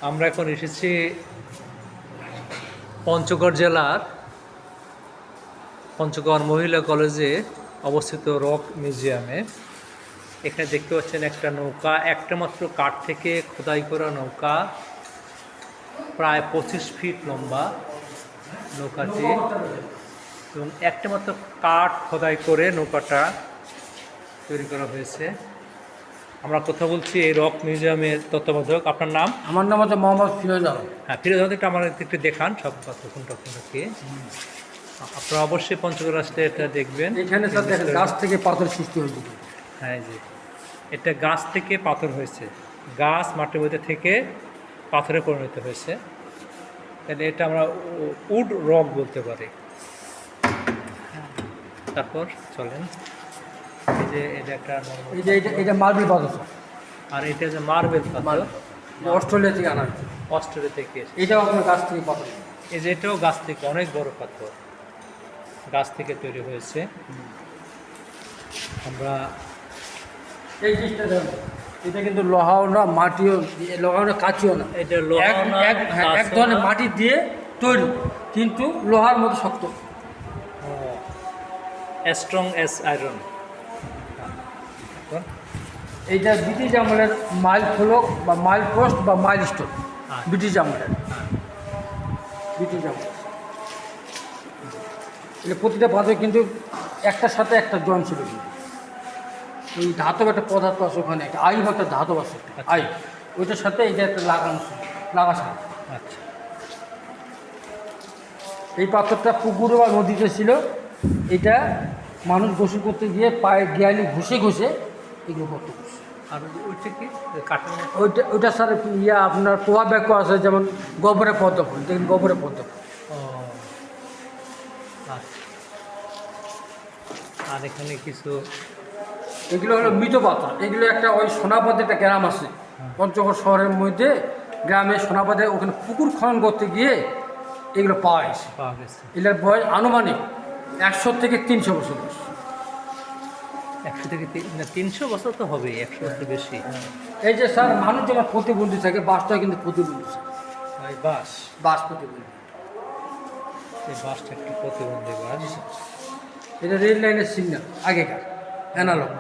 আমরা এখন এসেছি পঞ্চগড় জেলার পঞ্চগড় মহিলা কলেজে অবস্থিত রক মিউজিয়ামে। এখানে দেখতে পাচ্ছেন একটা নৌকা, একটা মাত্র কাঠ থেকে খোদাই করা নৌকা, প্রায় 25 ফিট লম্বা নৌকাটি, এবং একটা মাত্র কাঠ খোদাই করে নৌকাটা তৈরি করা হয়েছে। আমরা কথা বলছি এই রক মিউজিয়ামের তত্ত্বাবধায়ক। আপনার নাম? আমার নাম হচ্ছে মোহাম্মদ ফিরোজ আলম। হ্যাঁ, ফিরোজ আহমেদ, একটু আমার একটু দেখান সব তখন কি। আপনারা অবশ্যই পঞ্চগড় আসলে এটা দেখবেন। এখানে স্যার দেখেন গাছ থেকে পাথর সৃষ্টি হয়েছে। হ্যাঁ জি, এটা গাছ থেকে পাথর হয়েছে, গাছ মাটির মধ্যে থেকে পাথরে পরিণত হয়েছে। তাহলে এটা আমরা উড রক বলতে পারি। তারপর চলেন, এই যে এটা একটা এই যে এটা মার্বেল পাথর স্যার। আর এটা যে মার্বেল পাথর, অস্ট্রেলিয়া থেকে আনা হয়েছে। অস্ট্রেলিয়া থেকে এসেছে। এটাও আপনার গাছ থেকে পাথর। এই যে এটাও গাছ থেকে, অনেক বড় পাথর, গাছ থেকে তৈরি হয়েছে। আমরা এই জিনিসটা দেখেন, এটা কিন্তু লোহাও না, মাটিও, লোহাও না, কাঁচিও না। এটা লোহা না, এক ধরনের মাটি দিয়ে তৈরি, কিন্তু লোহার মতো শক্ত। Strong as iron. এইটা ব্রিটিশ আমলের মাইল ফলক বা মাইল পোস্ট বা মাইল স্টোন, ব্রিটিশ আমলের, ব্রিটিশ আমল। এটা প্রতিটা পাথর কিন্তু একটার সাথে একটা জয়েন ছিল। কিন্তু ওই ধাতব একটা পদার্থ আছে ওখানে, একটা আই বা একটা ধাতব আছে, আই, ওইটার সাথে এটা একটা লাগানো ছিল, লাগাছিল। আচ্ছা, এই পাথরটা পুকুরে বা নদীতে ছিল। এটা মানুষ গোসল করতে গিয়ে পায়ে গিয়ালি ঘষে ঘষে এগুলো করতে বসে। আর ওইটা কি কাঠের মতো? ওইটা স্যার আপনার প্রভাব ব্যাখ্য আছে, যেমন গোবরের পদ্ম ফুল, দেখুন গোবরের পদ্ম ফুল। ও আচ্ছা। আর এখানে কিছু এগুলো হলো মৃত পাথর। এগুলো একটা ওই সোনাপাতে একটা গ্রাম আছে পঞ্চগড় শহরের মধ্যে, গ্রামে সোনাপাতে, ওখানে পুকুর খনন করতে গিয়ে এগুলো পাওয়া গেছে। এগুলোর বয়স আনুমানিক 100 থেকে 300 বছর বয়স। 100 থেকে 300 বছর তো হবে, 100 বছর বেশি। এই যে স্যার মানুষ যেমন প্রতিবন্ধী থাকে, বাসটা কিন্তু প্রতিবন্ধী স্যার। এই বাঁশ, বাস প্রতিবন্ধী। এই বাঁশটা একটু প্রতিবন্ধী বাঁশ। এটা রেল লাইনের সিগন্যাল আগেকার অ্যানালগ।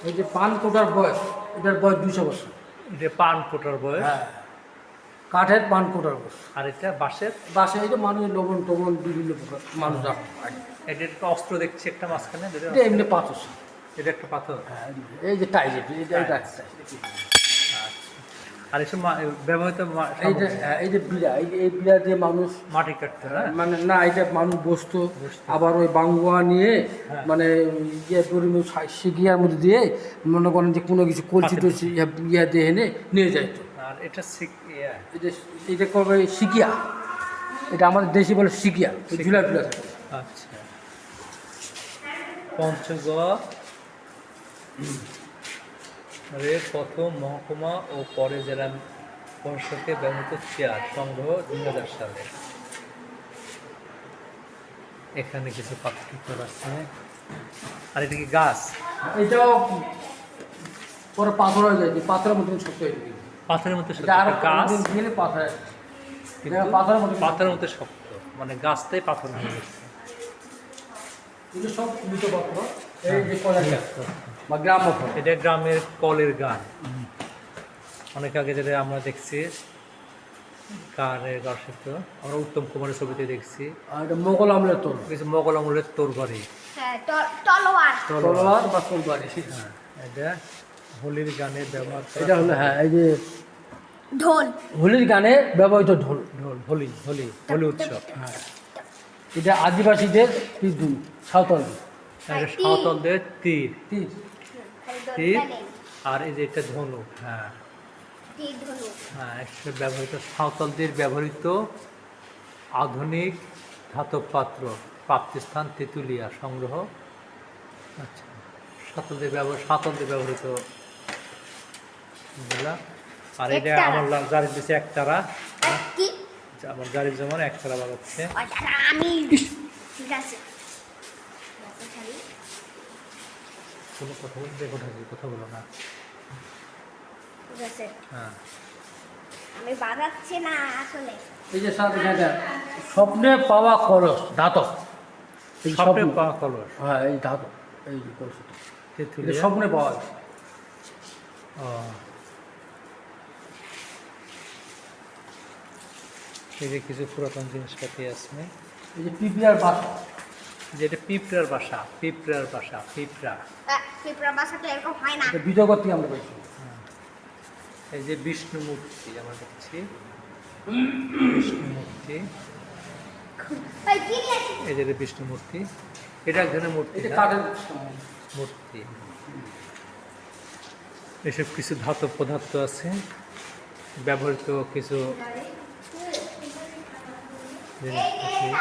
এই যে পান কোটার বয়স, এটার বয়স 200 বছর। এটা পান কোটার বয়স। হ্যাঁ, কাঠের পান কোটার বয়স। আর এটা বাঁশের। বাসে এই যে মানুষের লবণ টবণ বিভিন্ন প্রকার মানুষ রাখে। এটা একটা অস্ত্র দেখছি একটা মাঝখানে। এটা এমনি পাথর। এটা একটা পাথর। হ্যাঁ, এই যে টাইজ, এটা আর এসব ব্যবহৃত এই যে বিড়া, এই বিড়া দিয়ে মানুষ মাটি কাটতে, মানে না, এটা মানুষ বসতো, আবার ওই বাঙ্গুয়া নিয়ে মানে ইয়ে পরিমাণ শিকিয়ার মধ্যে দিয়ে মনে করেন যে কোনো কিছু কলসি টলসি ইয়া দিয়ে এনে নিয়ে যাইত। আর এটা এটা কবে শিকিয়া, এটা আমাদের দেশি বলে শিকিয়া, ঝুলা ঝুলা থাকে। আচ্ছা, পঞ্চগড় প্রথম মহকুমা ও পরে জেলা পরিষদে ব্যবহৃত চেয়ার সংগ্রহ 2000 সালে। এখানে কিছু পাথর আছে। আর এটা কি গাছ? এটাও পরে পাথর হয়ে যায়, পাথরের মতন শক্ত হয়ে যায়। পাথরের মতো শক্ত গাছ পাথরের মতো শক্ত, মানে গাছটাই পাথর হয়ে গেছে। এগুলো সব মৃত পাথর, এই যে কলের বা গ্রাম পাথর। এটা গ্রামের কলের গান। অনেক আগে যেটা আমরা দেখছি গানের দর্শক, আমরা উত্তম কুমারের ছবিতে দেখছি। আর এটা মোগল আমলের তোর, কিছু মোগল আমলের তরবারি, তলোয়ার বা তরবারি। হ্যাঁ, এটা হোলির গানে ব্যবহার করা। এটা হলো, হ্যাঁ, এই যে ঢোল, হোলির গানে ব্যবহৃত ঢোল। ঢোল, হোলি হোলি হোলি উৎসব। হ্যাঁ, এটা আদিবাসীদের তীর, সাঁওতালদের। এটা সাঁওতালদের তীর, তীর। তীর। আর এই যে এটা ধনুক। হ্যাঁ হ্যাঁ, একটা ব্যবহৃত সাঁওতালদের ব্যবহৃত আধুনিক ধাতব পাত্র, প্রাপ্তিস্থান তেঁতুলিয়া সংগ্রহ। আচ্ছা, সাঁওতালদের ব্যবহৃত এগুলা। আর এটা আমার জারির দিচ্ছে একতারা, আমার জারির যেমন একতারা বাজাচ্ছে। কোনো কথা বলতে কথা বলো না। ঠিক আছে হ্যাঁ আমি বাজাচ্ছি না আসলে এই যে স্যার এখানে দেন, স্বপ্নে পাওয়া কলস ধাতব, এই স্বপ্নে স্বপ্ন- পাওয়া কলস হ্যাঁ এই ধাতব, এই যে কলসটা এটা তেঁতুলিয়া। স্বপ্নে পাওয়া যায়। ও এই যে কিছু পুরাতন জিনিসপাতি আছে, এই যে পিপিআর বাসা, যেটা পিঁপড়ার বাসা, পিঁপড়ার বাসা, পিঁপড়া। পিঁপড়া বাসাটা এরকম হয় না এটা বিজয়গড় থেকে আমরা পাইছি। এই যে বিষ্ণু মূর্তি আমরা দেখছি, বিষ্ণু মূর্তি, ভাই কি নিয়ে আসি? এই যে বিষ্ণু মূর্তি, এটা এক ধরনের মূর্তি এটা না? কাঠের মূর্তি। এসব কিছু ধাতব পদার্থ আছে, ব্যবহৃত কিছু জিনিসপাতি।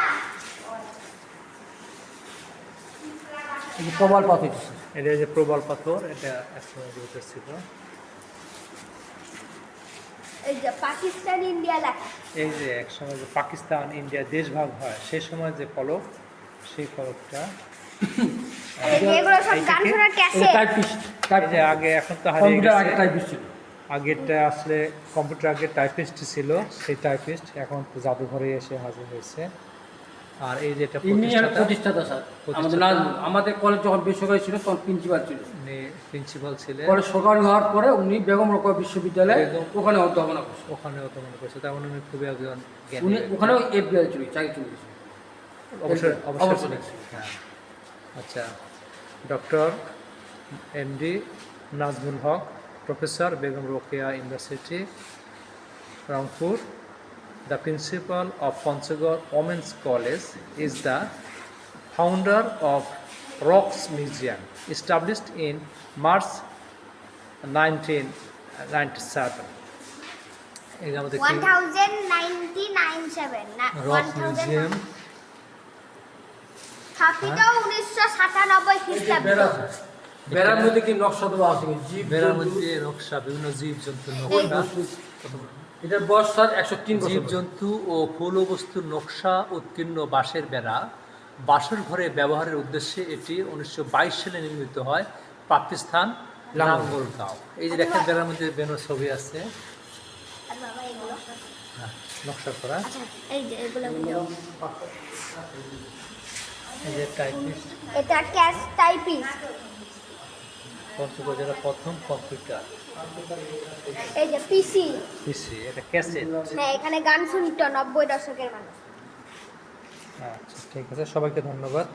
এই যে প্রবাল পাথর, এটা যে প্রবাল পাথর, এটা একসময় যেটা ছিল। এই যে পাকিস্তান ইন্ডিয়া লেখা এই যে একসময় যে পাকিস্তান ইন্ডিয়া দেশভাগ হয় সেই সময় যে ফলক, সেই ফলকটা। এই যে এগুলো সব এইটাকে- গান শোনার এটা ক্যাসেট টাইপিস্ট, এই যে আগে, এখন তো হারিয়ে কম্পিউটার আগে গেছে। টাইপিস্ট ছিল। আগেরটা আসলে কম্পিউটার আগে টাইপিস্ট ছিল, সেই টাইপিস্ট এখন তো জাদুঘরে এসে হাজির হয়েছে। আর এই যে এটা ইনি আর প্রতিষ্ঠাতা, প্রতিষ্ঠাতা স্যার, আমাদের প্রতিষ্ঠাতা। আমাদের কলেজ যখন বেসরকারি ছিল তখন প্রিন্সিপাল ছিল। উনি প্রিন্সিপাল ছিলেন, কলেজ সরকারি হওয়ার পরে উনি বেগম রোকেয়া বিশ্ববিদ্যালয়ে বেগম- ওখানে অধ্যাপনা করছেন। ওখানেও তো মনে করছে, তেমন উনি খুবই একজন জ্ঞানী উনি ব্যক্তি। ওখানেও এফবিআই ছিল, চাকরি চলে গেছে। অবসর অবসর অবসর করেছে। হ্যাঁ আচ্ছা, doctor MD Nazmul Haque, professor, Begum Rokeya university, Rangpur. The principal of Panchagor Women's College is the founder of Rocks Museum, established in March 1997. এই যে আমাদের 1997 না রক মিউজিয়াম, স্থাপিত 1997 এই যে খ্রিস্টাব্দ বেড়া, বেড়ার মধ্যে কি নকশা দেওয়া আছে, জীব বেড়ার জন্তু, মধ্যে নকশা, বিভিন্ন জীবজন্তুর ওই নকশা, বস্তু। এটার বয়স স্যার 103 বছর। জীবজন্তু ও ফুল বস্তুর নকশা উৎকীর্ণ বাঁশের বেড়া, বাসর ঘরে ব্যবহারের উদ্দেশ্যে এটি 1922 সালে নির্মিত হয়, প্রাপ্তিস্থান লাঙ্গলগাঁও। এই যে দেখেন বেড়ার মধ্যে বেনোর ছবি আছে, আর বাবা এগুলো হ্যাঁ, নকশা করা। আচ্ছা এই যে এগুলো ভিডিও এই যে টাইপিস্ট, এটা ক্যাশ টাইপিস্ট পঞ্চগড় জেলার প্রথম কম্পিউটার এই যে পিসি পিসি, এটা ক্যাসেট। হ্যাঁ এখানে গান শুনতো 90 দশকের মানুষ আচ্ছা ঠিক আছে, সবাইকে ধন্যবাদ।